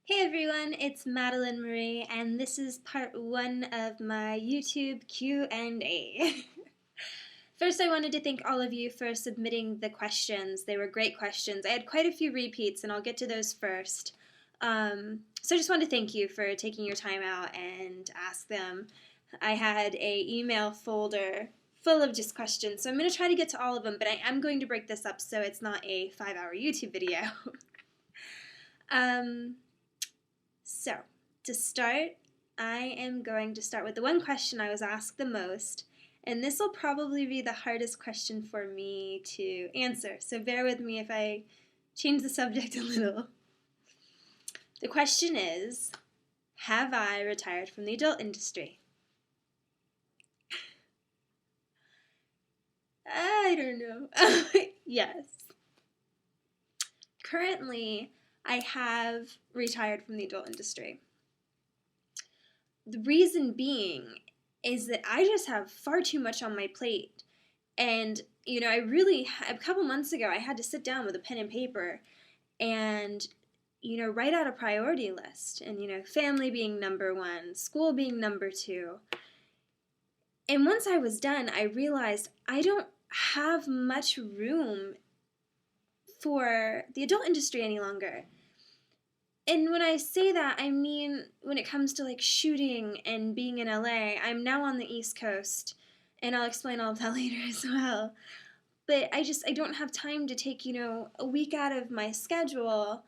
Hey everyone, it's Madeline Marie, and this is part one of my YouTube Q&A. First, I wanted to thank all of you for submitting the questions. They were great questions. I had quite a few repeats, and I'll get to those first. So I just wanted to thank you for taking your time out and ask them. I had a email folder full of just questions, so I'm going to try to get to all of them, but I am going to break this up so it's not a 5-hour YouTube video. So, to start, I am going to start with the one question I was asked the most, and this will probably be the hardest question for me to answer, so bear with me if I change the subject a little. The question is, have I retired from the adult industry? I don't know. Yes. Currently, I have retired from the adult industry. The reason being is that I just have far too much on my plate. And, a couple months ago, I had to sit down with a pen and paper and, write out a priority list. And, family being number one, school being number two. And once I was done, I realized I don't have much room for the adult industry any longer. And when I say that, I mean when it comes to like shooting and being in LA, I'm now on the East Coast, and I'll explain all of that later as well. But I don't have time to take, a week out of my schedule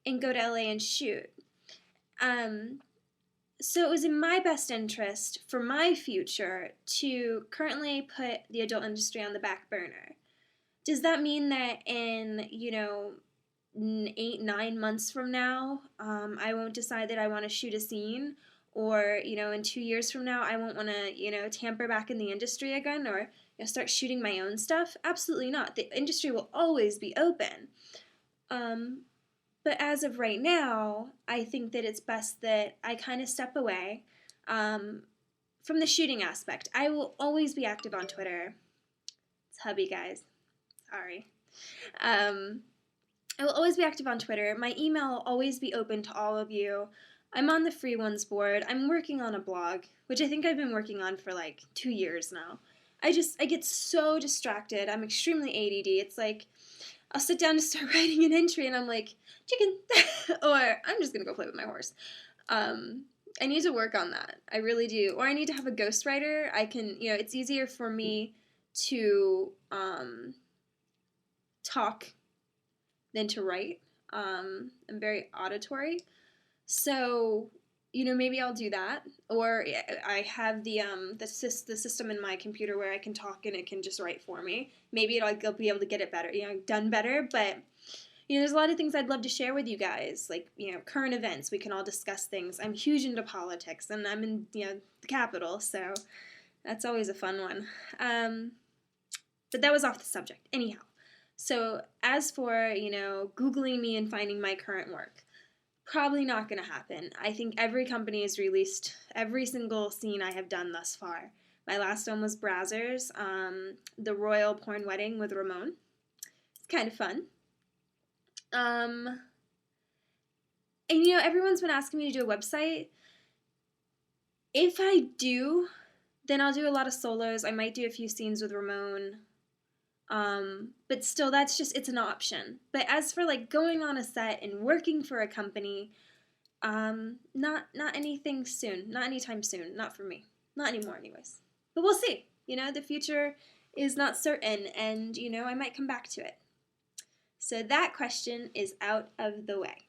and go to LA and shoot. So it was in my best interest for my future to currently put the adult industry on the back burner. Does that mean that in, 8-9 months from now, I won't decide that I want to shoot a scene, or in 2 years from now, I won't want to tamper back in the industry again, or start shooting my own stuff? Absolutely not. The industry will always be open. But as of right now, I think that it's best that I kind of step away from the shooting aspect. I will always be active on Twitter. It's hubby, guys. Sorry. I will always be active on Twitter. My email will always be open to all of you. I'm on the Free Ones board. I'm working on a blog, which I think I've been working on for like 2 years now. I get so distracted. I'm extremely ADD. It's like I'll sit down to start writing an entry and I'm like, chicken, or I'm just going to go play with my horse. I need to work on that. I really do. Or I need to have a ghostwriter. It's easier for me to talk than to write. I'm very auditory. So, maybe I'll do that. Or I have the system in my computer where I can talk and it can just write for me. Maybe I'll be able to get it better, done better. But, there's a lot of things I'd love to share with you guys. Like, current events. We can all discuss things. I'm huge into politics and I'm in, the Capitol. So that's always a fun one. But that was off the subject. Anyhow. So as for, Googling me and finding my current work, probably not going to happen. I think every company has released every single scene I have done thus far. My last one was Brazzers, the royal porn wedding with Ramon. It's kind of fun. And, everyone's been asking me to do a website. If I do, then I'll do a lot of solos. I might do a few scenes with Ramon. But still, it's an option. But as for like going on a set and working for a company, not anything soon, not anytime soon, not for me, not anymore anyways. But we'll see, the future is not certain and, I might come back to it. So that question is out of the way.